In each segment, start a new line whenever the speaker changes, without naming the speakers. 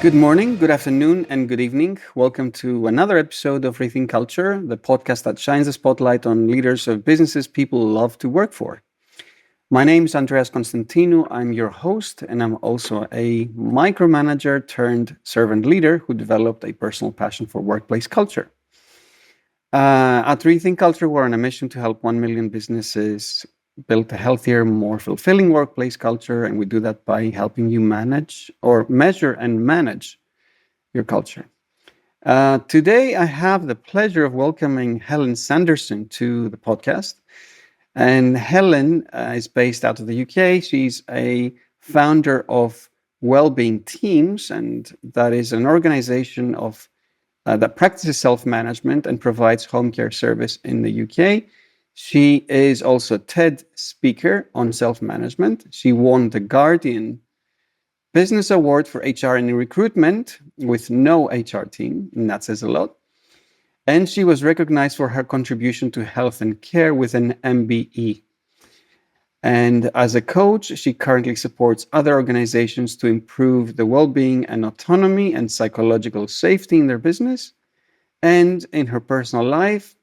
Good morning, good afternoon, and good evening. Welcome to another episode of Rethinking Culture, the podcast that shines a spotlight on leaders of businesses people love to work for. My name is Andreas Constantinou. I'm your host, and I'm also a micromanager turned servant leader who developed a personal passion for workplace culture. At Rethink Culture, we're on a mission to help 1 million businesses build a healthier, more fulfilling workplace culture. And we do that by helping you measure and manage your culture. Today, I have the pleasure of welcoming Helen Sanderson to the podcast. And Helen is based out of the UK. She's a founder of Wellbeing Teams, and that is an organization that practices self-management and provides home care service in the UK. She is also a TED speaker on self-management. She won the Guardian Business Award for HR and Recruitment with no HR team, and that says a lot. And she was recognized for her contribution to health and care with an MBE. And as a coach, she currently supports other organizations to improve the well-being and autonomy and psychological safety in their business. And in her personal life,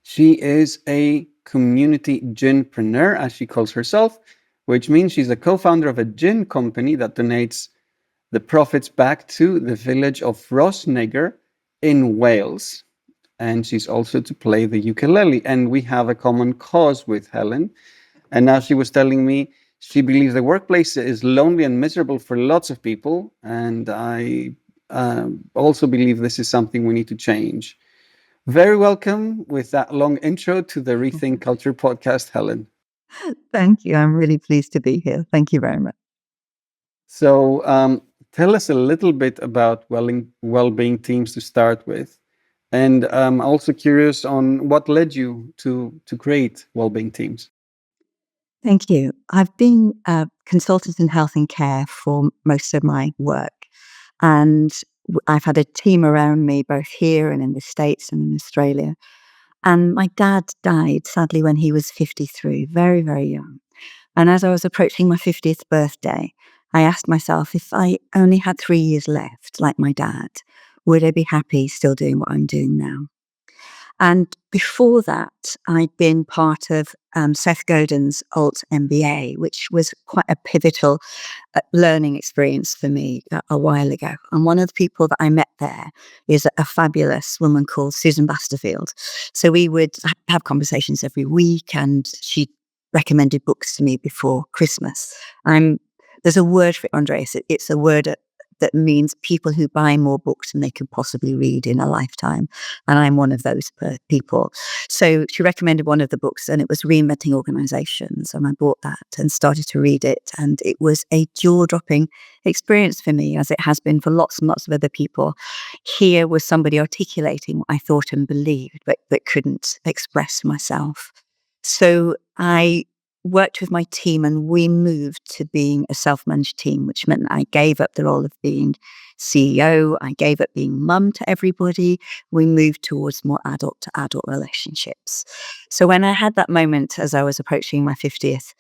she is a community ginpreneur, as she calls herself, which means she's a co-founder of a gin company that donates the profits back to the village of Rosneger in Wales. And she's also to play the ukulele. And we have a common cause with Helen. And now she was telling me she believes the workplace is lonely and miserable for lots of people. And I also believe this is something we need to change. Very welcome with that long intro to the Rethink Culture podcast, Helen.
Thank you. I'm really pleased to be here. Thank you very much.
So tell us a little bit about Wellbeing Teams to start with. And I'm also curious on what led you to create Wellbeing Teams.
Thank you. I've been a consultant in health and care for most of my work. And I've had a team around me, both here and in the States and in Australia. And my dad died, sadly, when he was 53, very, very young. And as I was approaching my 50th birthday, I asked myself, if I only had 3 years left, like my dad, would I be happy still doing what I'm doing now? And before that, I'd been part of Seth Godin's Alt MBA, which was quite a pivotal learning experience for me a while ago. And one of the people that I met there is a fabulous woman called Susan Basterfield. So we would have conversations every week, and she recommended books to me before Christmas. There's a word for it, Andreas. It's a word that means people who buy more books than they could possibly read in a lifetime. And I'm one of those people. So she recommended one of the books, and it was Reinventing Organizations. And I bought that and started to read it. And it was a jaw-dropping experience for me, as it has been for lots and lots of other people. Here was somebody articulating what I thought and believed, but couldn't express myself. So I worked with my team, and we moved to being a self-managed team, which meant that I gave up the role of being CEO. I gave up being mum to everybody. We moved towards more adult-to-adult relationships. So when I had that moment as I was approaching my 50th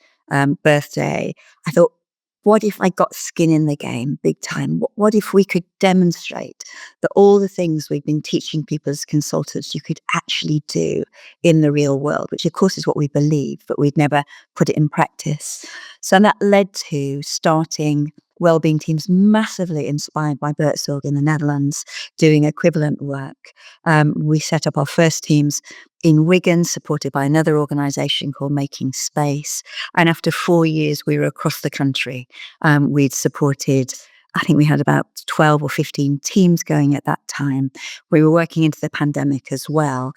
birthday, I thought, what if I got skin in the game big time? What if we could demonstrate that all the things we've been teaching people as consultants you could actually do in the real world, which of course is what we believe, but we'd never put it in practice. So that led to starting Wellbeing Teams, massively inspired by Bert Zorg in the Netherlands, doing equivalent work. We set up our first teams in Wigan, supported by another organisation called Making Space. And after 4 years, we were across the country. We'd supported, I think we had about 12 or 15 teams going at that time. We were working into the pandemic as well.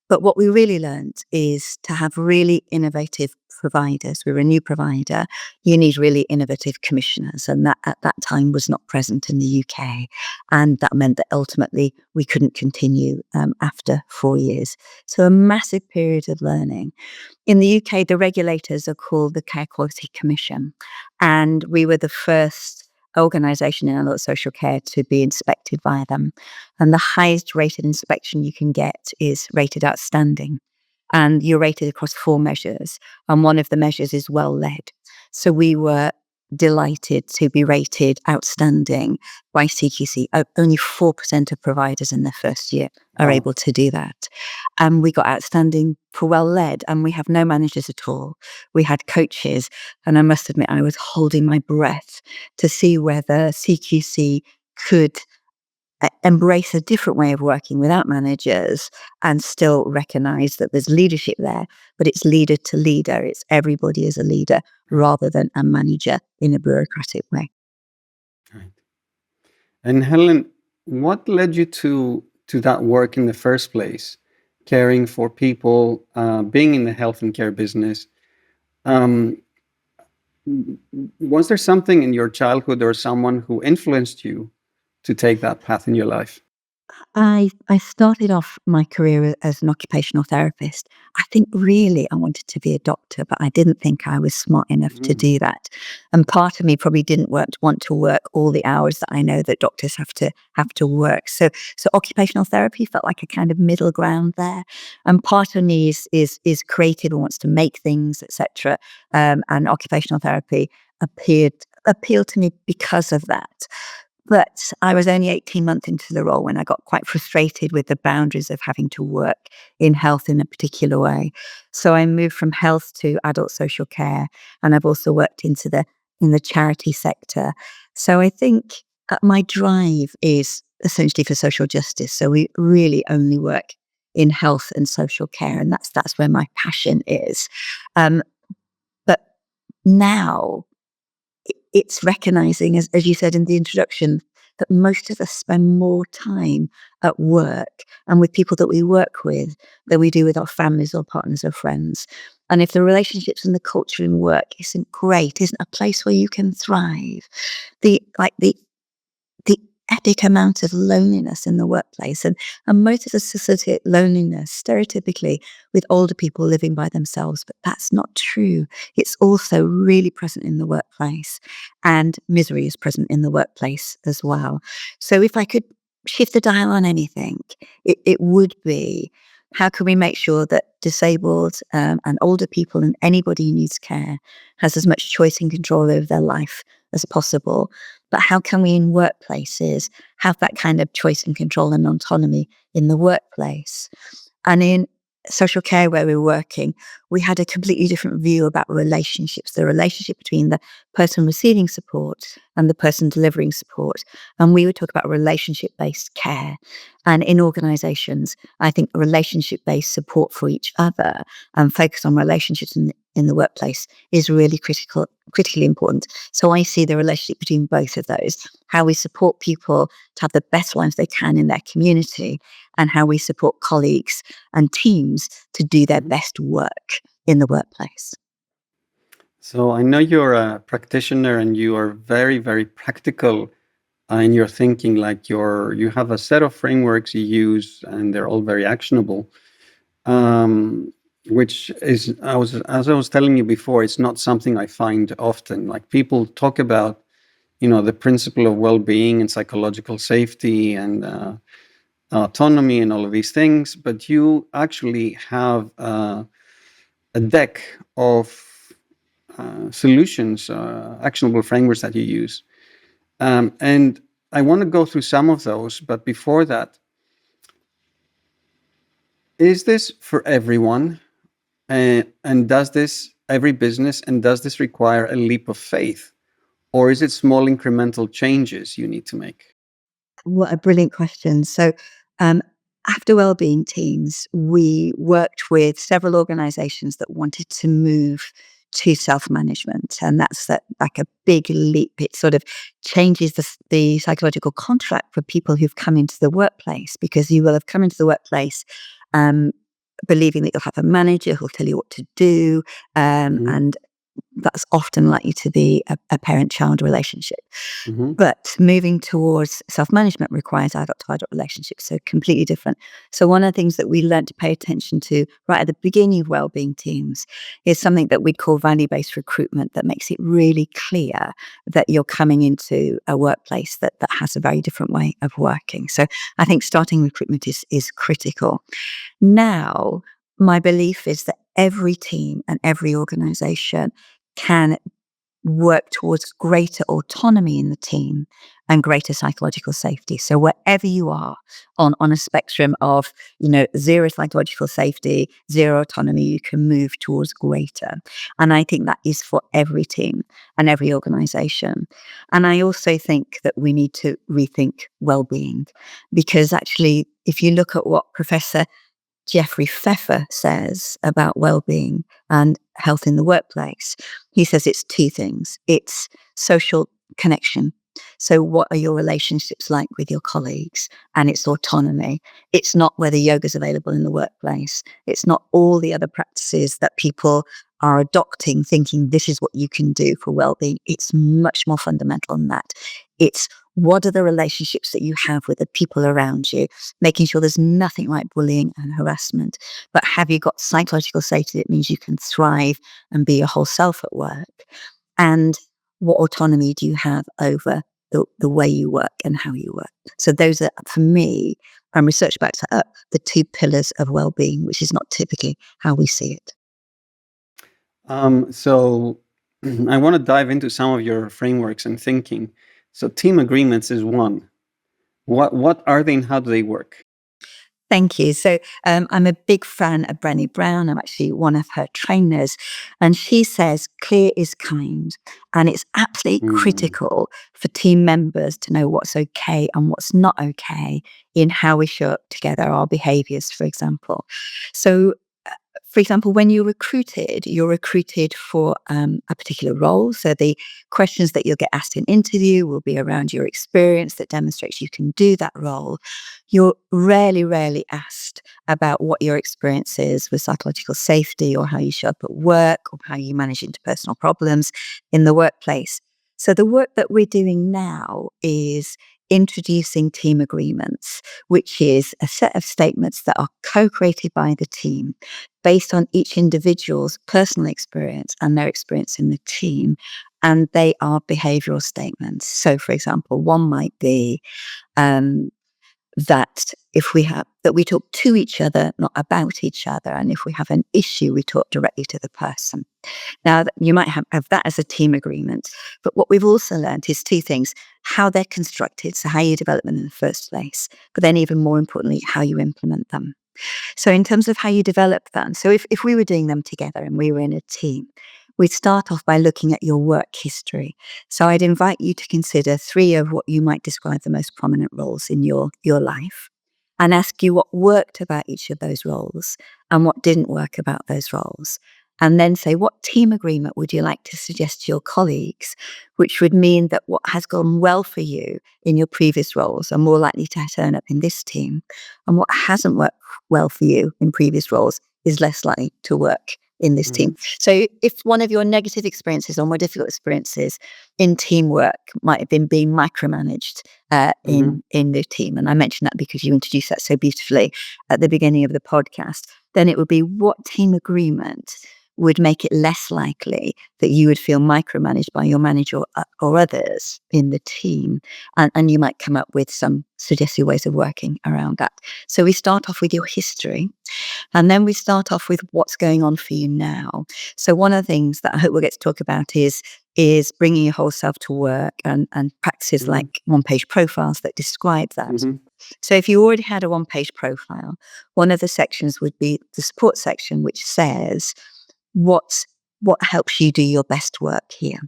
But what we really learned is to have really innovative providers. We were a new provider. You need really innovative commissioners. And that at that time was not present in the UK. And that meant that ultimately we couldn't continue after 4 years. So a massive period of learning. In the UK, the regulators are called the Care Quality Commission. And we were the first organisation in adult social care to be inspected by them. And the highest rated inspection you can get is rated outstanding. And you're rated across 4 measures. And one of the measures is well led. So we were delighted to be rated outstanding by CQC. Only 4% of providers in their first year are
Wow.
able to do that. And we got outstanding for well led, and we have no managers at all. We had coaches, and I must admit, I was holding my breath to see whether CQC could embrace a different way of working without managers and still recognize that there's leadership there, but it's leader to leader. It's everybody as a leader rather than a manager in a bureaucratic way.
Right. And Helen, what led you to that work in the first place? Caring for people, being in the health and care business. Um, was there something in your childhood or someone who influenced you to take that path in your life?
I started off my career as an occupational therapist. I think really I wanted to be a doctor, but I didn't think I was smart enough to
Mm,
do that. And part of me probably didn't want to work all the hours that I know that doctors have to work. So occupational therapy felt like a kind of middle ground there. And part of me is creative and wants to make things, etc. And occupational therapy appealed to me because of that. But I was only 18 months into the role when I got quite frustrated with the boundaries of having to work in health in a particular way. So I moved from health to adult social care, and I've also worked in the charity sector. So I think my drive is essentially for social justice. So we really only work in health and social care, and that's where my passion is. Um, but now it's recognizing, as you said in the introduction, that most of us spend more time at work and with people that we work with than we do with our families or partners or friends. And if the relationships and the culture in work isn't great, isn't a place where you can thrive, the epic amount of loneliness in the workplace. And most of us associate loneliness stereotypically with older people living by themselves, but that's not true. It's also really present in the workplace, and misery is present in the workplace as well. So if I could shift the dial on anything, it would be, how can we make sure that disabled and older people and anybody who needs care has as much choice and control over their life as possible? But how can we in workplaces have that kind of choice and control and autonomy in the workplace? And in social care where we're working, we had a completely different view about relationships, the relationship between the person receiving support and the person delivering support. And we would talk about relationship-based care. And in organizations, I think relationship-based support for each other and focus on relationships in the workplace is really critically important. So I see the relationship between both of those, how we support people to have the best lives they can in their community, and how we support colleagues and teams to do their
mhm.
best work in the workplace.
So I know you're a practitioner and you are very, very practical in your thinking. Like you have a set of frameworks you use, and they're all very actionable. Which is, as I was telling you before, it's not something I find often. Like people talk about, the principle of well-being and psychological safety and autonomy and all of these things, but you actually have a deck of solutions, actionable frameworks that you use. And I want to go through some of those, but before that, is this for everyone? And does this, every business, and does this require a leap of faith? Or is it small incremental changes you need to make?
What a brilliant question. So, um, after Wellbeing Teams, we worked with several organizations that wanted to move to self-management. And like a big leap. It sort of changes the psychological contract for people who've come into the workplace, because you will have come into the workplace um, believing that you'll have a manager who'll tell you what to do.
Hmm.
And that's often likely to be a parent-child relationship.
Hmm.
But moving towards self-management requires adult-to-adult relationships, so completely different. So one of the things that we learned to pay attention to right at the beginning of Wellbeing Teams is something that we call value-based recruitment, that makes it really clear that you're coming into a workplace that has a very different way of working. So I think starting recruitment is critical. Now, my belief is that every team and every organization can work towards greater autonomy in the team and greater psychological safety. So wherever you are on a spectrum of, zero psychological safety, zero autonomy, you can move towards greater. And I think that is for every team and every organization. And I also think that we need to rethink well-being, because actually, if you look at what Professor Jeffrey Pfeffer says about well-being and health in the workplace, he says it's two things. It's social connection. So what are your relationships like with your colleagues? And it's autonomy. It's not whether yoga is available in the workplace. It's not all the other practices that people are adopting, thinking this is what you can do for well-being. It's much more fundamental than that. It's what are the relationships that you have with the people around you, making sure there's nothing like bullying and harassment. But have you got psychological safety that means you can thrive and be your whole self at work? And what autonomy do you have over the way you work and how you work? So those are, for me, and research backs up, the two pillars of well-being, which is not typically how we see it.
So I want to dive into some of your frameworks and thinking. So team agreements is one. What are they and how do they work?
Thank you. So I'm a big fan of Brené Brown. I'm actually one of her trainers. And she says, clear is kind. And it's absolutely critical for team members to know what's okay and what's not okay in how we show up together, our behaviors, for example. So for example, when you're recruited for a particular role. So the questions that you'll get asked in interview will be around your experience that demonstrates you can do that role. You're rarely asked about what your experience is with psychological safety or how you show up at work or how you manage interpersonal problems in the workplace. So the work that we're doing now is introducing team agreements, which is a set of statements that are co-created by the team based on each individual's personal experience and their experience in the team. And they are behavioral statements. So, for example, one might be that we talk to each other, not about each other. And if we have an issue, we talk directly to the person. Now, you might have that as a team agreement. But what we've also learned is two things: how they're constructed, so how you develop them in the first place, but then even more importantly, how you implement them. So in terms of how you develop them, so if we were doing them together and we were in a team, we'd start off by looking at your work history. So I'd invite you to consider 3 of what you might describe the most prominent roles in your life, and ask you what worked about each of those roles and what didn't work about those roles. And then say, what team agreement would you like to suggest to your colleagues, which would mean that what has gone well for you in your previous roles are more likely to turn up in this team, and what hasn't worked well for you in previous roles is less likely to work in this team. So if one of your negative experiences or more difficult experiences in teamwork might have been being micromanaged in the team, and I mentioned that because you introduced that so beautifully at the beginning of the podcast, then it would be what team agreement would make it less likely that you would feel micromanaged by your manager or others in the team. And you might come up with some suggested ways of working around that. So we start off with your history, and then we start off with what's going on for you now. So one of the things that I hope we'll get to talk about is bringing your whole self to work, and practices like one-page profiles that describe that. So if you already had a one-page profile, one of the sections would be the support section, which says, what helps you do your best work here.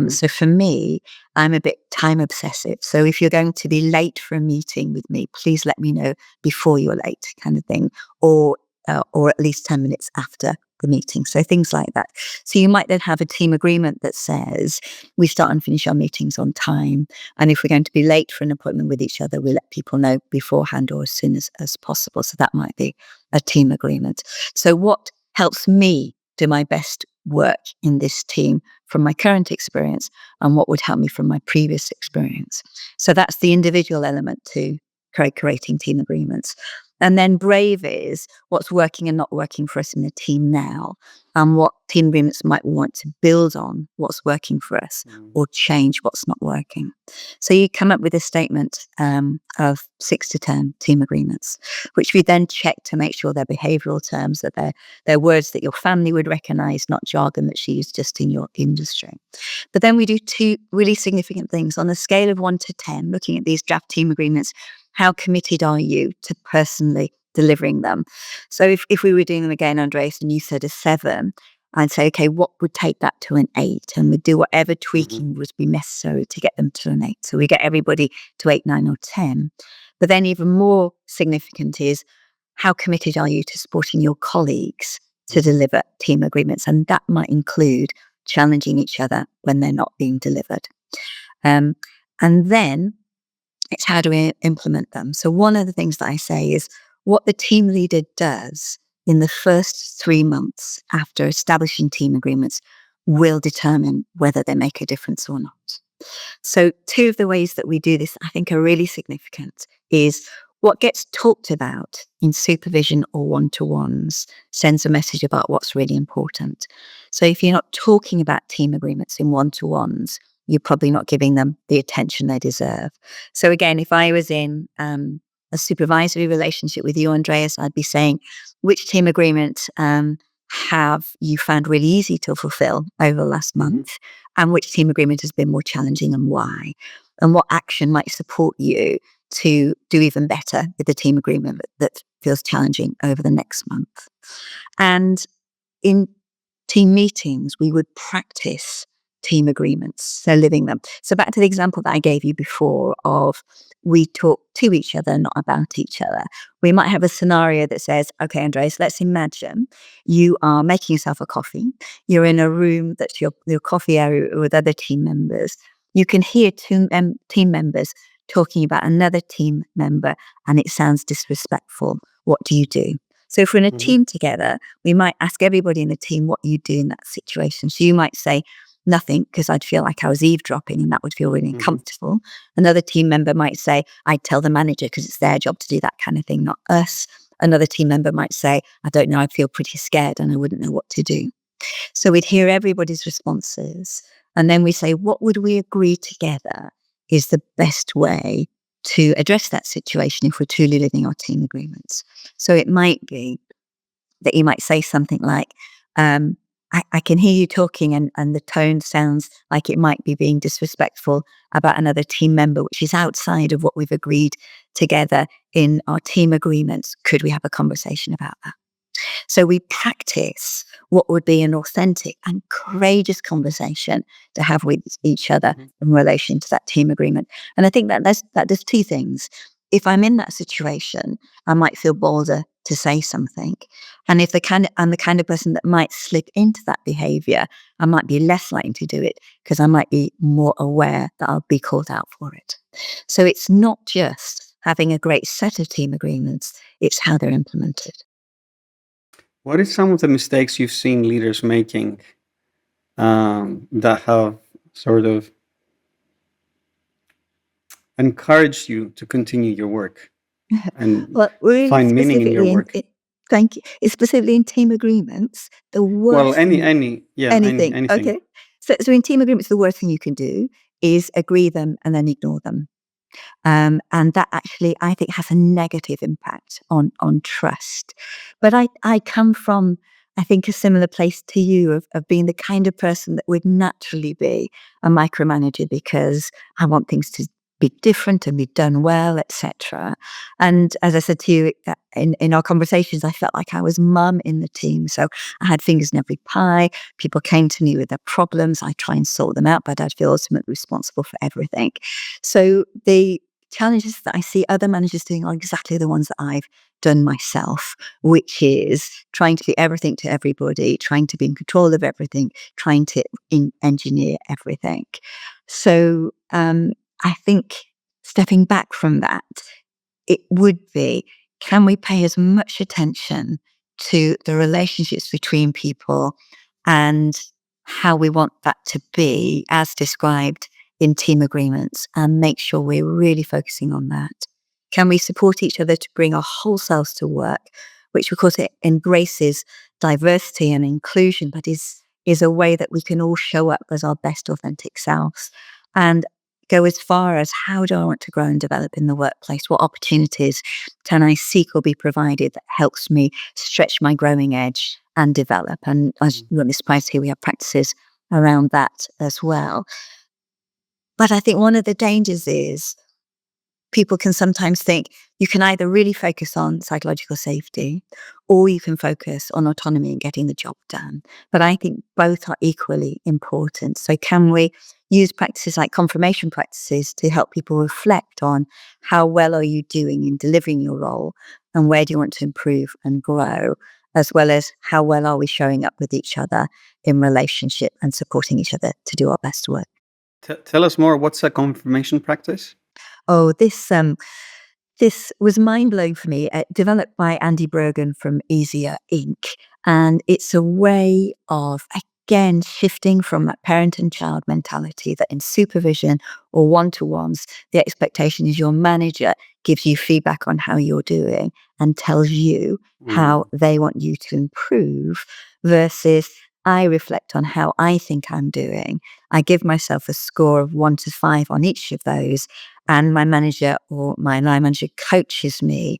So for me, I'm a bit time obsessive. So if you're going to be late for a meeting with me, please let me know before you're late, kind of thing, or at least 10 minutes after the meeting. So things like that. So you might then have a team agreement that says we start and finish our meetings on time. And if we're going to be late for an appointment with each other, we let people know beforehand or as soon as possible. So that might be a team agreement. So what helps me do my best work in this team from my current experience, and what would help me from my previous experience? So that's the individual element to creating team agreements. And then brave is what's working and not working for us in the team now, and what team agreements might want to build on what's working for us or change what's not working. So you come up with a statement of 6 to 10 team agreements, which we then check to make sure they're behavioral terms, that they're words that your family would recognize, not jargon that's used just in your industry. But then we do 2 really significant things. On a scale of 1 to 10, looking at these draft team agreements, how committed are you to personally delivering them? So if we were doing them again, Andreas, and you said a 7, I'd say, okay, what would take that to an 8? And we'd do whatever tweaking would be necessary to get them to an 8. So we get everybody to 8, 9, or 10. But then even more significant is how committed are you to supporting your colleagues to deliver team agreements? And that might include challenging each other when they're not being delivered. And then it's how do we implement them? So one of the things that I say is what the team leader does in the first 3 months after establishing team agreements will determine whether they make a difference or not. So 2 of the ways that we do this, I think, are really significant is what gets talked about in supervision or one-to-ones sends a message about what's really important. So if you're not talking about team agreements in one-to-ones, you're probably not giving them the attention they deserve. So again, if I was in a supervisory relationship with you, Andreas, I'd be saying, which team agreement have you found really easy to fulfill over the last month? And which team agreement has been more challenging and why? And what action might support you to do even better with the team agreement that feels challenging over the next month? And in team meetings, we would practice team agreements, so living them. So back to the example that I gave you before of we talk to each other, not about each other. We might have a scenario that says, okay, Andreas, let's imagine you are making yourself a coffee. You're in a room that's your coffee area with other team members. You can hear 2 team members talking about another team member and it sounds disrespectful. What do you do? So if we're in a team together, we might ask everybody in the team what you do in that situation. So you might say nothing because I'd feel like I was eavesdropping and that would feel really uncomfortable. Another team member might say, I'd tell the manager because it's their job to do that kind of thing, not us. Another team member might say, I don't know, I'd feel pretty scared and I wouldn't know what to do. So we'd hear everybody's responses. And then we say, what would we agree together is the best way to address that situation if we're truly living our team agreements? So it might be that you might say something like, I can hear you talking and the tone sounds like it might be being disrespectful about another team member, which is outside of what we've agreed together in our team agreements. Could we have a conversation about that? So we practice what would be an authentic and courageous conversation to have with each other in relation to that team agreement. And I think that does 2 things. If I'm in that situation, I might feel bolder to say something. And if I'm the kind of person that might slip into that behavior, I might be less likely to do it because I might be more aware that I'll be called out for it. So it's not just having a great set of team agreements, it's how they're implemented.
What are some of the mistakes you've seen leaders making that have sort of encouraged you to continue your work and
Well, really
find meaning in your
specifically
work?
thank you. It's specifically in team agreements, the
Well,
worst thing,
anything.
okay. So in team agreements, the worst thing you can do is agree them and then ignore them. And that actually, I think, has a negative impact on trust. But I come from, I think, a similar place to you of being the kind of person that would naturally be a micromanager because I want things to be different and be done well, etc. And as I said to you in our conversations, I felt like I was mum in the team. So I had fingers in every pie. People came to me with their problems. I try and sort them out, but I'd feel ultimately responsible for everything. So the challenges that I see other managers doing are exactly the ones that I've done myself, which is trying to do everything to everybody, trying to be in control of everything, trying to engineer everything. So I think stepping back from that, it would be, can we pay as much attention to the relationships between people and how we want that to be as described in team agreements and make sure we're really focusing on that. Can we support each other to bring our whole selves to work, which of course it embraces diversity and inclusion, but is a way that we can all show up as our best authentic selves and go as far as how do I want to grow and develop in the workplace? What opportunities can I seek or be provided that helps me stretch my growing edge and develop? And as you won't be surprised here, we have practices around that as well. But I think one of the dangers is people can sometimes think you can either really focus on psychological safety or you can focus on autonomy and getting the job done. But I think both are equally important. So can we use practices like confirmation practices to help people reflect on how well are you doing in delivering your role and where do you want to improve and grow, as well as how well are we showing up with each other in relationship and supporting each other to do our best work.
Tell us more. What's a confirmation practice?
Oh, this was mind-blowing for me, developed by Andy Brogan from Easier Inc. And it's a way of, again, shifting from that parent and child mentality that in supervision or one-to-ones, the expectation is your manager gives you feedback on how you're doing and tells you how they want you to improve versus I reflect on how I think I'm doing. I give myself a score of 1 to 5 on each of those. And my manager or my line manager coaches me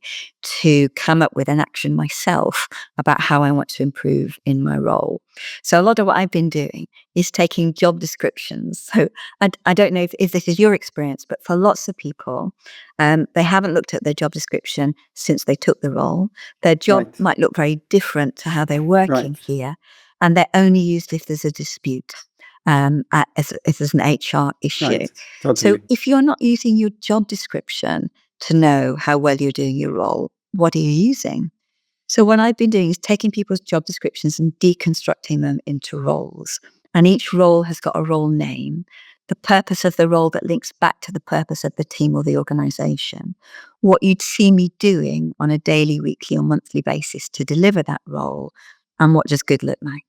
to come up with an action myself about how I want to improve in my role. So a lot of what I've been doing is taking job descriptions. So I don't know if this is your experience, but for lots of people, they haven't looked at their job description since they took the role. Their job
Right.
might look very different to how they're working
Right.
here. And they're only used if there's a dispute. If there's an HR issue.
Right.
So
Totally.
if you're not using your job description to know how well you're doing your role, what are you using? So what I've been doing is taking people's job descriptions and deconstructing them into roles. And each role has got a role name, the purpose of the role that links back to the purpose of the team or the organization, what you'd see me doing on a daily, weekly, or monthly basis to deliver that role, and what does good look like.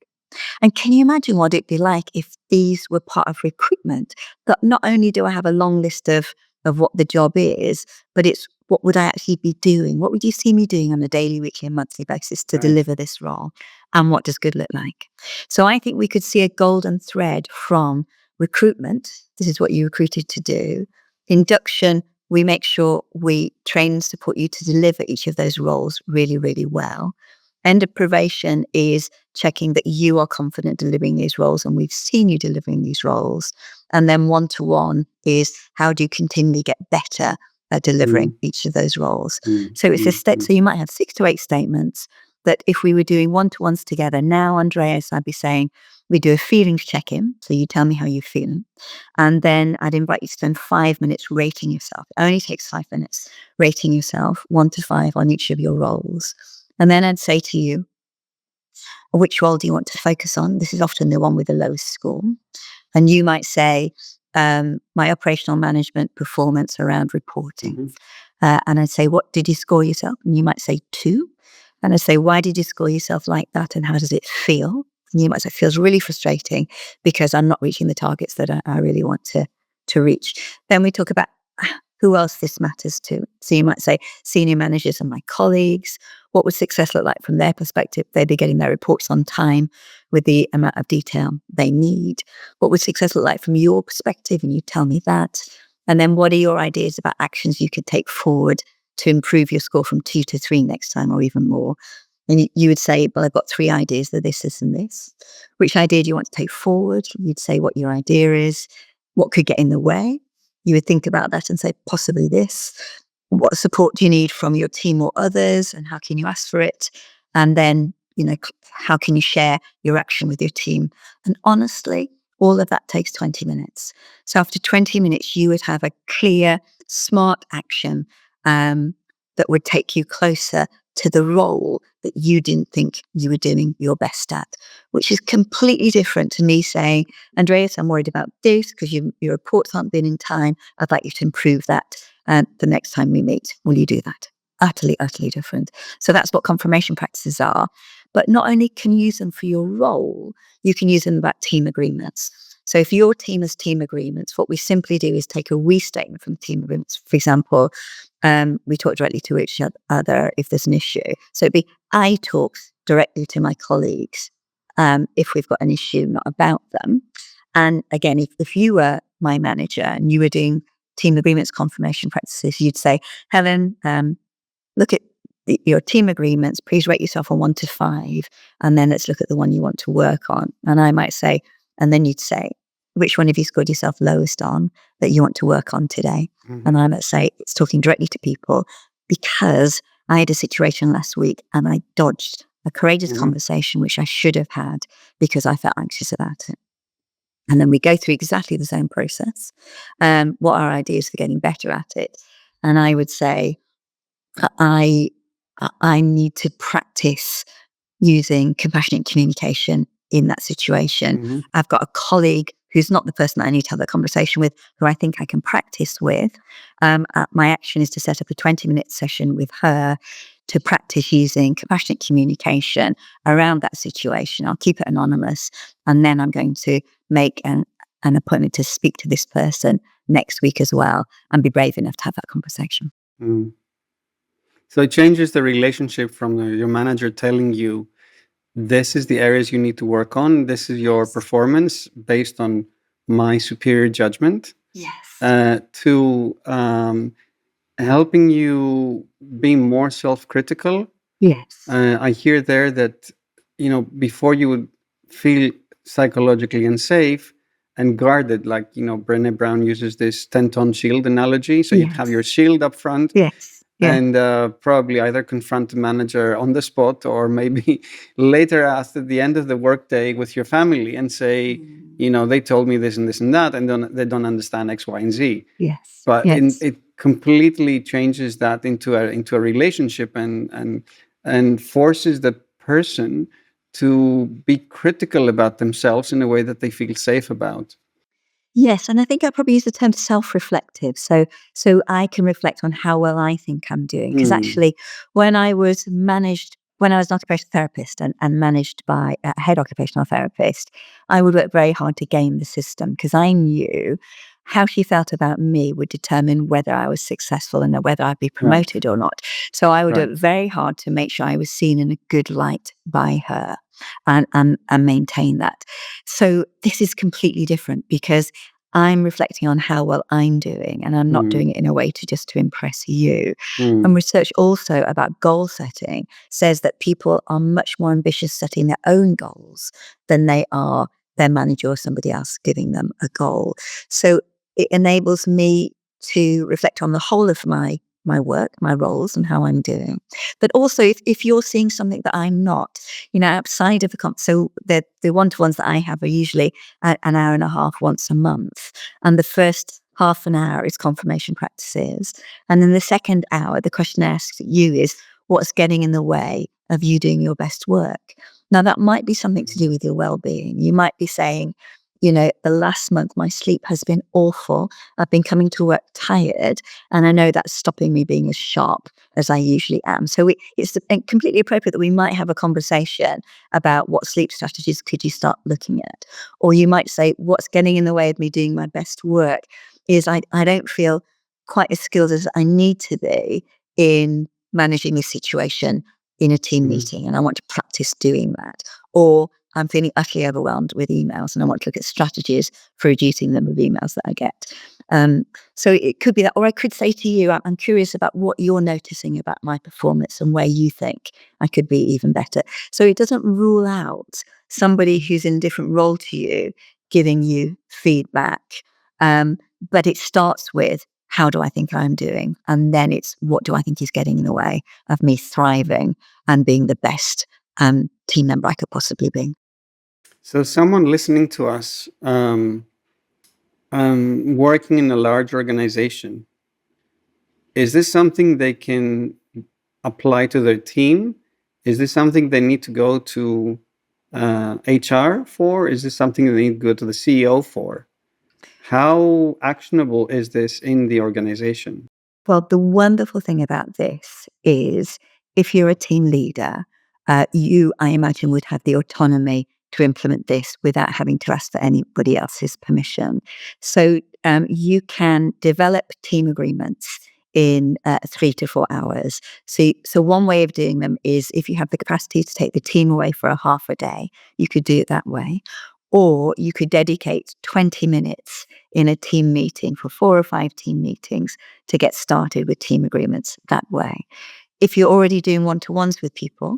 And can you imagine what it'd be like if these were part of recruitment? That not only do I have a long list of what the job is, but it's what would I actually be doing? What would you see me doing on a daily, weekly, and monthly basis to
Right.
deliver this role? And what does good look like? So I think we could see a golden thread from recruitment. This is what you recruited to do. Induction, we make sure we train and support you to deliver each of those roles really, really well. End of probation is checking that you are confident delivering these roles and we've seen you delivering these roles. And then one-to-one is how do you continually get better at delivering each of those roles? So it's a so you might have 6 to 8 statements that if we were doing one-to-ones together now, Andreas, I'd be saying, we do a feelings check-in. So you tell me how you're feeling. And then I'd invite you to spend 5 minutes rating yourself. It only takes 5 minutes rating yourself 1 to 5 on each of your roles. And then I'd say to you, which role do you want to focus on? This is often the one with the lowest score. And you might say, my operational management performance around reporting. And I'd say, what did you score yourself? And you might say 2. And I'd say, why did you score yourself like that? And how does it feel? And you might say, it feels really frustrating because I'm not reaching the targets that I really want to reach. Then we talk about who else this matters to. So you might say senior managers and my colleagues. What would success look like from their perspective? They'd be getting their reports on time with the amount of detail they need. What would success look like from your perspective? And you tell me that. And then what are your ideas about actions you could take forward to improve your score from 2 to 3 next time or even more? And you would say, well, I've got 3 ideas, that this, and this. Which idea do you want to take forward? You'd say what your idea is, what could get in the way. You would think about that and say, possibly this. What support do you need from your team or others? And how can you ask for it? And then, how can you share your action with your team? And honestly, all of that takes 20 minutes. So after 20 minutes, you would have a clear, smart action that would take you closer to the role that you didn't think you were doing your best at, which is completely different to me saying, Andreas, I'm worried about this because your reports aren't been in time. I'd like you to improve that the next time we meet. Will you do that? Utterly, utterly different. So that's what confirmation practices are. But not only can you use them for your role, you can use them about team agreements. So if your team has team agreements, what we simply do is take a restatement from team agreements. For example, We talk directly to each other if there's an issue. So it'd be I talk directly to my colleagues if we've got an issue, not about them. And again, if you were my manager and you were doing team agreements confirmation practices, you'd say, Helen, look at your team agreements. Please rate yourself on 1 to 5. And then let's look at the one you want to work on. And I might say, and then you'd say, which one have you scored yourself lowest on that you want to work on today?
Mm-hmm.
And I might say, it's talking directly to people because I had a situation last week and I dodged a courageous conversation, which I should have had because I felt anxious about it. And then we go through exactly the same process. What are our ideas for getting better at it? And I would say, I need to practice using compassionate communication in that situation. I've got a colleague who's not the person that I need to have that conversation with, who I think I can practice with. My action is to set up a 20-minute session with her to practice using compassionate communication around that situation. I'll keep it anonymous. And then I'm going to make an appointment to speak to this person next week as well and be brave enough to have that conversation.
So it changes the relationship from your manager telling you, this is the areas you need to work on. This is your performance based on my superior judgment.
Yes.
To helping you be more self-critical.
Yes.
I hear there that, before you would feel psychologically unsafe and guarded, like, Brené Brown uses this 10-ton shield analogy. So you'd have your shield up front.
Yes. Yeah.
And probably either confront the manager on the spot or maybe later ask at the end of the workday with your family and say, they told me this and this and that, and they don't understand X, Y, and Z.
Yes.
But
Yes.
it completely changes that into a relationship and forces the person to be critical about themselves in a way that they feel safe about.
Yes, and I think I probably use the term self-reflective. So I can reflect on how well I think I'm doing. Because actually, when I was not an occupational therapist and managed by a head occupational therapist, I would work very hard to game the system because I knew how she felt about me would determine whether I was successful and whether I'd be promoted or not. So I would work very hard to make sure I was seen in a good light by her and maintain that. So this is completely different because I'm reflecting on how well I'm doing and I'm not doing it in a way to impress you. And research also about goal setting says that people are much more ambitious setting their own goals than they are their manager or somebody else giving them a goal. So it enables me to reflect on the whole of my work, my roles and how I'm doing. But also if you're seeing something that I'm not, outside of the so the one-to-ones that I have are usually an hour and a half once a month. And the first half an hour is confirmation practices. And then the second hour, the question I ask you is, what's getting in the way of you doing your best work? Now, that might be something to do with your well-being. You might be saying, the last month, my sleep has been awful. I've been coming to work tired, and I know that's stopping me being as sharp as I usually am. So it's completely appropriate that we might have a conversation about what sleep strategies could you start looking at. Or you might say, what's getting in the way of me doing my best work is I don't feel quite as skilled as I need to be in managing this situation in a team meeting, and I want to practice doing that. Or I'm feeling utterly overwhelmed with emails and I want to look at strategies for reducing the number of emails that I get. So it could be that, or I could say to you, I'm curious about what you're noticing about my performance and where you think I could be even better. So it doesn't rule out somebody who's in a different role to you giving you feedback. But it starts with, how do I think I'm doing? And then it's, what do I think is getting in the way of me thriving and being the best team member I could possibly be?
So someone listening to us, working in a large organization, is this something they can apply to their team? Is this something they need to go to HR for? Is this something they need to go to the CEO for? How actionable is this in the organization?
Well, the wonderful thing about this is if you're a team leader, you, I imagine, would have the autonomy to implement this without having to ask for anybody else's permission. So you can develop team agreements in 3 to 4 hours. So one way of doing them is if you have the capacity to take the team away for a half a day, you could do it that way. Or you could dedicate 20 minutes in a team meeting for 4 or 5 team meetings to get started with team agreements that way. If you're already doing one-to-ones with people,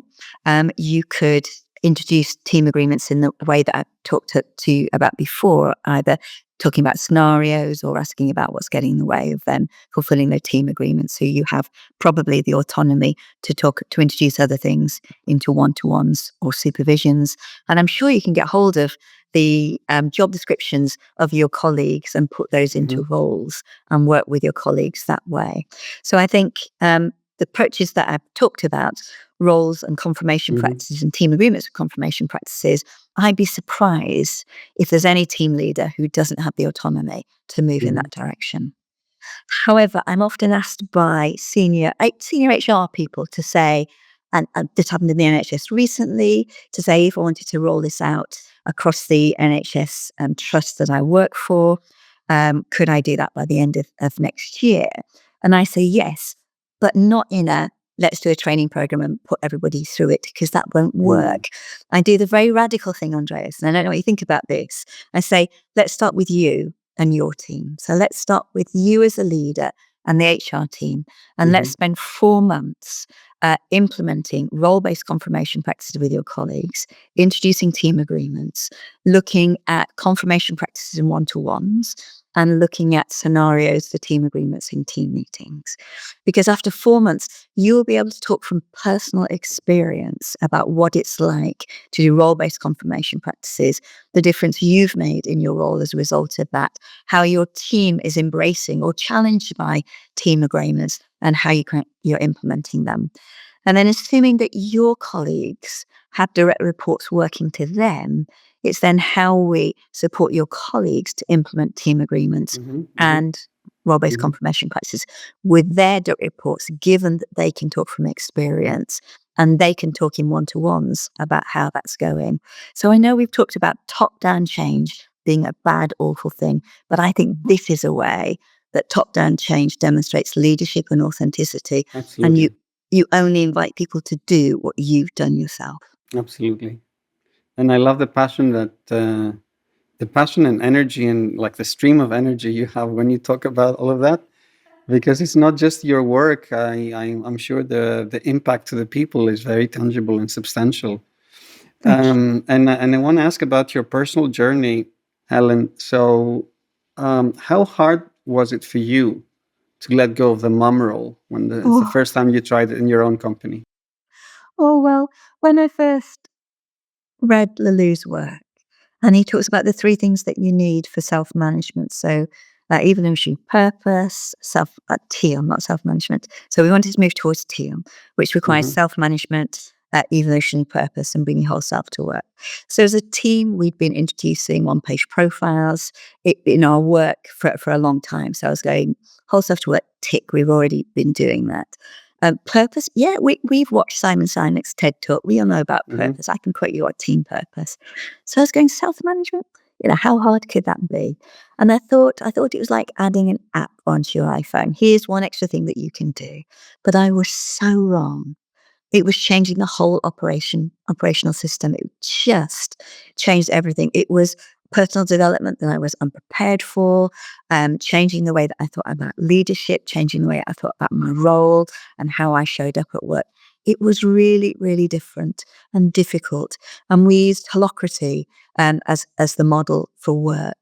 you could introduce team agreements in the way that I talked to you about before, either talking about scenarios or asking about what's getting in the way of them fulfilling their team agreements. So you have probably the autonomy to introduce other things into one-to-ones or supervisions. And I'm sure you can get hold of the job descriptions of your colleagues and put those into roles and work with your colleagues that way. So I think the approaches that I've talked about, roles and confirmation practices and team agreements with confirmation practices, I'd be surprised if there's any team leader who doesn't have the autonomy to move in that direction. However, I'm often asked by senior HR people to say, and this happened in the NHS recently, to say if I wanted to roll this out across the NHS trust that I work for, could I do that by the end of next year? And I say yes, but not in a let's do a training program and put everybody through it, because that won't work. I do the very radical thing, Andreas, and I don't know what you think about this. I say, let's start with you and your team. So let's start with you as a leader and the HR team, and let's spend 4 months implementing role-based confirmation practices with your colleagues, introducing team agreements, looking at confirmation practices in one-to-ones, and looking at scenarios for team agreements in team meetings. Because after 4 months, you'll be able to talk from personal experience about what it's like to do role-based confirmation practices, the difference you've made in your role as a result of that, how your team is embracing or challenged by team agreements, and how you're implementing them. And then assuming that your colleagues have direct reports working to them, it's then how we support your colleagues to implement team agreements and role-based confirmation practices with their direct reports, given that they can talk from experience and they can talk in one-to-ones about how that's going. So I know we've talked about top-down change being a bad, awful thing, but I think this is a way that top-down change demonstrates leadership and authenticity. And you only invite people to do what you've done yourself.
Absolutely. And I love the passion the passion and energy and like the stream of energy you have when you talk about all of that, because it's not just your work. I'm sure the impact to the people is very tangible and substantial. And I want to ask about your personal journey, Helen. So, how hard was it for you to let go of the mum role when it's the first time you tried it in your own company?
Oh, well, when I first read Lalou's work, and he talks about the 3 things that you need for self-management. So, evolution, purpose, TEAL, not self-management. So we wanted to move towards TEAL, which requires self-management, evolution, purpose, and bringing whole self to work. So as a team, we'd been introducing one-page profiles in our work for a long time. So I was going, whole self to work, tick, we've already been doing that. Purpose, yeah, we've watched Simon Sinek's TED Talk. We all know about purpose. I can quote you our team purpose. So I was going, self-management, how hard could that be? And I thought it was like adding an app onto your iPhone. Here's one extra thing that you can do. But I was so wrong. It was changing the whole operational system. It just changed everything. It was personal development that I was unprepared for, changing the way that I thought about leadership, changing the way I thought about my role and how I showed up at work. It was really, really different and difficult. And we used holacracy as the model for work.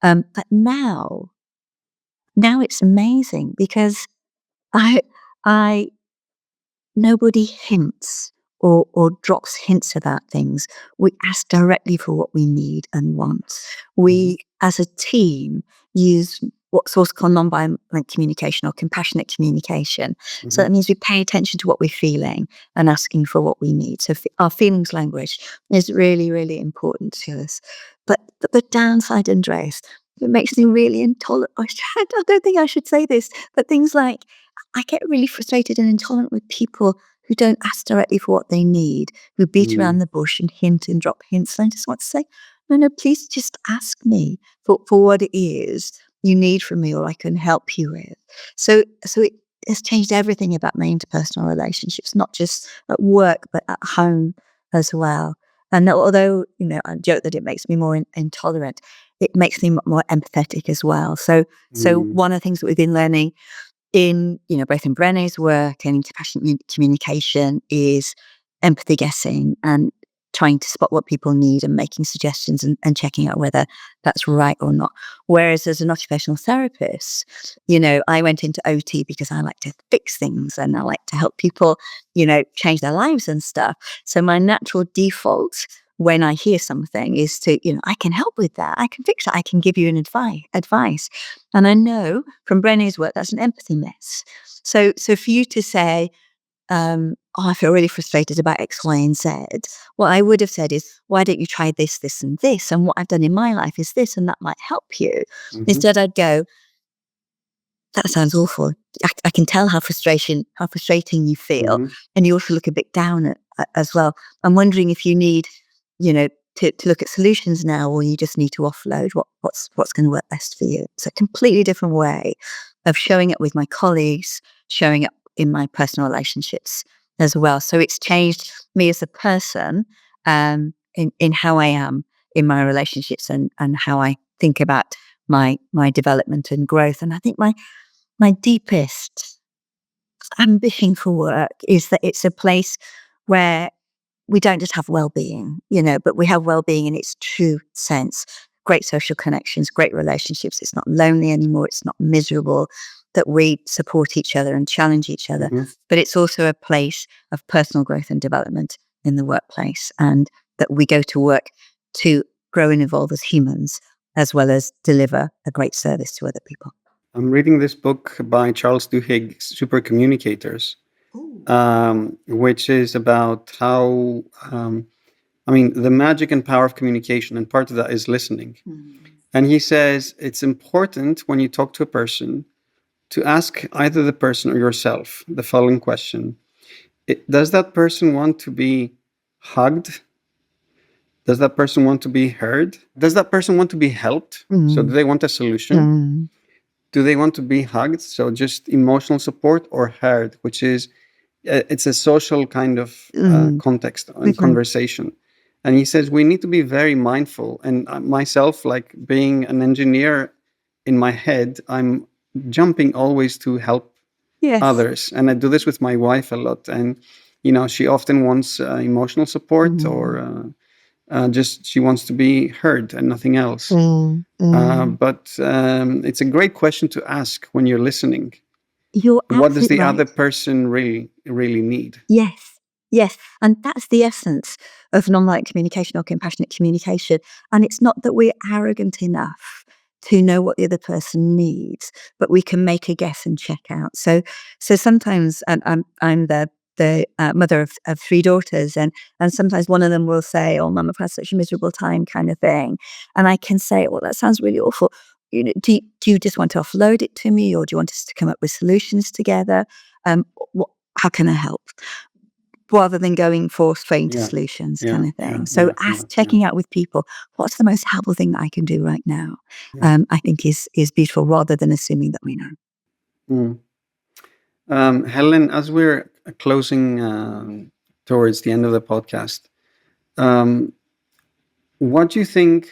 But now it's amazing because I nobody hints or drops hints about things. We ask directly for what we need and want. We, as a team, use what's also called nonviolent communication or compassionate communication. So that means we pay attention to what we're feeling and asking for what we need. So our feelings language is really, really important to us. But the downside, Andreas, it makes me really intolerant. I don't think I should say this, but things like I get really frustrated and intolerant with people who don't ask directly for what they need, who beat around the bush and hint and drop hints. And I just want to say, no, please just ask me for what it is you need from me or I can help you with. So has changed everything about my interpersonal relationships, not just at work, but at home as well. And although, I joke that it makes me more intolerant, it makes me more empathetic as well. So
Mm,
one of the things that we've been learning in, both in Brené's work and interpassionate communication is empathy guessing and trying to spot what people need and making suggestions and checking out whether that's right or not. Whereas as an occupational therapist, I went into OT because I like to fix things and I like to help people, change their lives and stuff. So my natural default when I hear something is to, I can help with that. I can fix it. I can give you an advice. And I know from Brené's work, that's an empathy miss. So for you to say, I feel really frustrated about X, Y, and Z. What I would have said is, why don't you try this, this, and this? And what I've done in my life is this, and that might help you.
mhm,
Instead, I'd go, that sounds awful. I can tell how frustrating you feel.
mhm.
And you also look a bit down as well. I'm wondering if you need, to look at solutions now, or you just need to offload what's going to work best for you. It's a completely different way of showing up with my colleagues, showing up in my personal relationships as well. So it's changed me as a person, in how I am in my relationships and how I think about my development and growth. And I think my deepest ambition for work is that it's a place where we don't just have well-being, but we have well-being in its true sense. Great social connections, great relationships. It's not lonely anymore. It's not miserable, that we support each other and challenge each other.
Mhm.
But it's also a place of personal growth and development in the workplace, and that we go to work to grow and evolve as humans, as well as deliver a great service to other people.
I'm reading this book by Charles Duhigg, Super Communicators, which is about how, the magic and power of communication, and part of that is listening. And he says it's important when you talk to a person to ask either the person or yourself the following question: does that person want to be hugged? Does that person want to be heard? Does that person want to be helped? So, do they want a solution?
Mm.
Do they want to be hugged? So, just emotional support, or heard, which is it's a social kind of
Mm.
context and conversation. And he says we need to be very mindful. And myself, like being an engineer in my head, I'm jumping always to help
Yes.
others. And I do this with my wife a lot. And, she often wants emotional support, or just she wants to be heard and nothing else. But it's a great question to ask when you're listening.
You're
What does
absolutely
the other
right.
person really need?
Yes, yes. And that's the essence of nonviolent communication or compassionate communication. And it's not that we're arrogant enough to know what the other person needs, but we can make a guess and check out. So sometimes, and I'm the mother of three daughters, and sometimes one of them will say, "Oh, Mum, I've had such a miserable time," kind of thing, and I can say, "Well, that sounds really awful. Do you just want to offload it to me, or do you want us to come up with solutions together? What, how can I help?" Rather than going for straight into
Yeah,
solutions,
yeah,
kind of
yeah,
thing. So
yeah, yeah, yeah.
checking out with people, what's the most helpful thing that I can do right now?
Yeah.
I think is beautiful, rather than assuming that we know.
Mm. Helen, as we're closing towards the end of the podcast, um, what do you think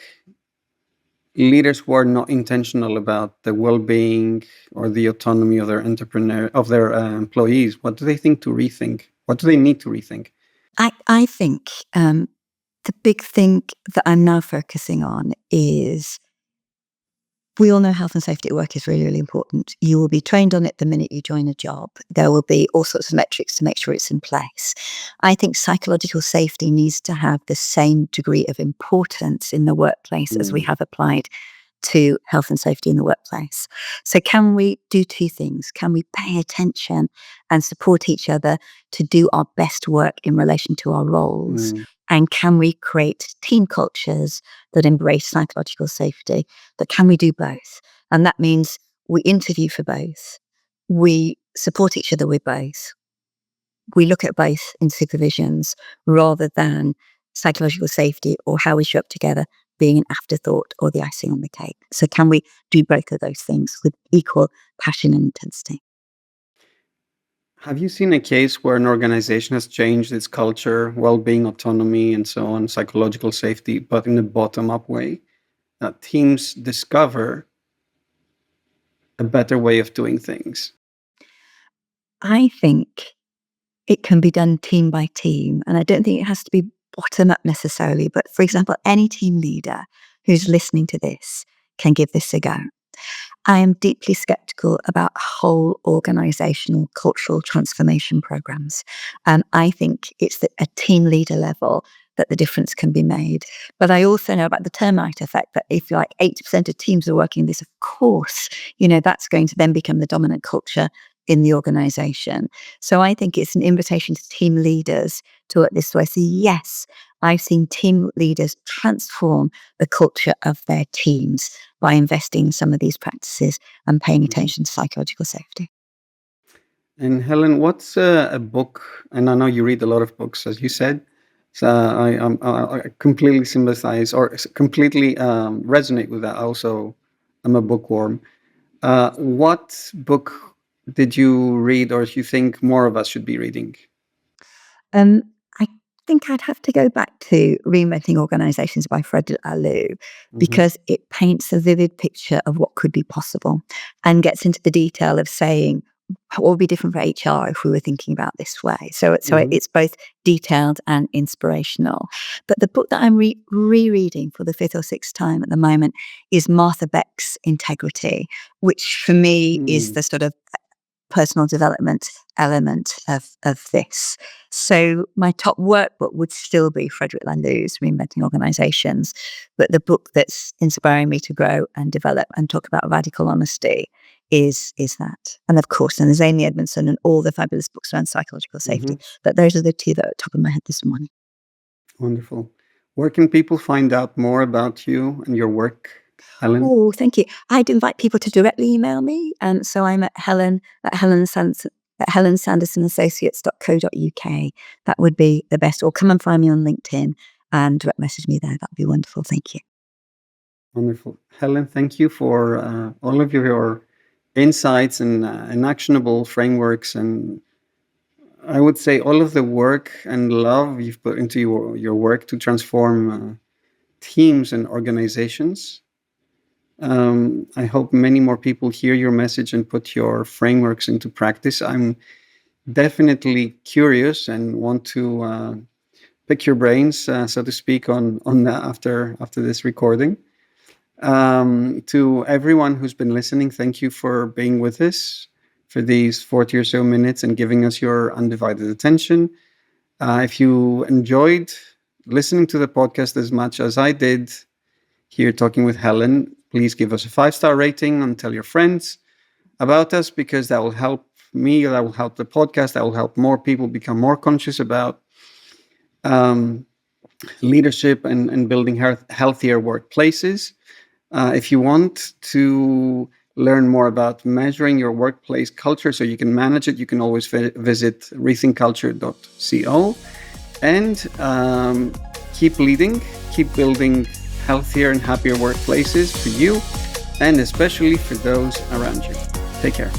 leaders who are not intentional about the well-being or the autonomy of their employees, what do they think to rethink? What do they need to rethink?
I think the big thing that I'm now focusing on is, we all know health and safety at work is really, really important. You will be trained on it the minute you join a job. There will be all sorts of metrics to make sure it's in place. I think psychological safety needs to have the same degree of importance in the workplace as we
Mm,
have applied to health and safety in the workplace. So can we do two things? Can we pay attention and support each other to do our best work in relation to our roles?
mm,
And can we create team cultures that embrace psychological safety? But can we do both? And that means we interview for both. We support each other with both. We look at both in supervisions, rather than psychological safety or how we show up together being an afterthought or the icing on the cake. So can we do both of those things with equal passion and intensity?
Have you seen a case where an organization has changed its culture, well-being, autonomy, and so on, psychological safety, but in a bottom-up way? That teams discover a better way of doing things.
I think it can be done team by team, and I don't think it has to be bottom up necessarily. But for example, any team leader who's listening to this can give this a go. I am deeply skeptical about whole organizational cultural transformation programs. I think it's at a team leader level that the difference can be made. But I also know about the termite effect, that if like 80% of teams are working this, of course, that's going to then become the dominant culture in the organization. So I think it's an invitation to team leaders to work this way. So yes, I've seen team leaders transform the culture of their teams by investing in some of these practices and paying
Mhm.
attention to psychological safety.
And Helen, what's a book? And I know you read a lot of books, as you said. So I completely sympathize or completely resonate with that. Also, I'm a bookworm. What book did you read, or you think more of us should be reading?
Um, I think I'd have to go back to Reinventing Organizations by Frederick Laloux
Hmm.
because it paints a vivid picture of what could be possible and gets into the detail of saying what would be different for HR if we were thinking about this way. So
Hmm.
it's both detailed and inspirational. But the book that I'm rereading for the fifth or sixth time at the moment is Martha Beck's Integrity, which for me is the sort of personal development element of this. So my top workbook would still be Frederick Laloux's Reinventing Organizations, but the book that's inspiring me to grow and develop and talk about radical honesty is that. And of course, and there's Amy Edmondson and all the fabulous books around psychological
Hmm.
safety. But those are the two that are at the top of my head this morning.
Wonderful. Where can people find out more about you and your work, Helen?
Oh, thank you. I'd invite people to directly email me. So I'm at Helen Sanderson at helensandersonassociates.co.uk. That would be the best. Or come and find me on LinkedIn and direct message me there. That'd be wonderful. Thank you.
Wonderful. Helen, thank you for all of your insights and actionable frameworks. And I would say all of the work and love you've put into your work to transform teams and organizations. I hope many more people hear your message and put your frameworks into practice. I'm definitely curious and want to pick your brains, so to speak, on that after this recording. To everyone who's been listening, thank you for being with us for these 40 or so minutes and giving us your undivided attention. If you enjoyed listening to the podcast as much as I did here talking with Helen, please give us a 5-star rating and tell your friends about us, because that will help me, that will help the podcast, that will help more people become more conscious about um, leadership and building healthier workplaces. If you want to learn more about measuring your workplace culture so you can manage it, you can always visit rethinkculture.co and keep leading, keep building healthier and happier workplaces for you and especially for those around you. Take care.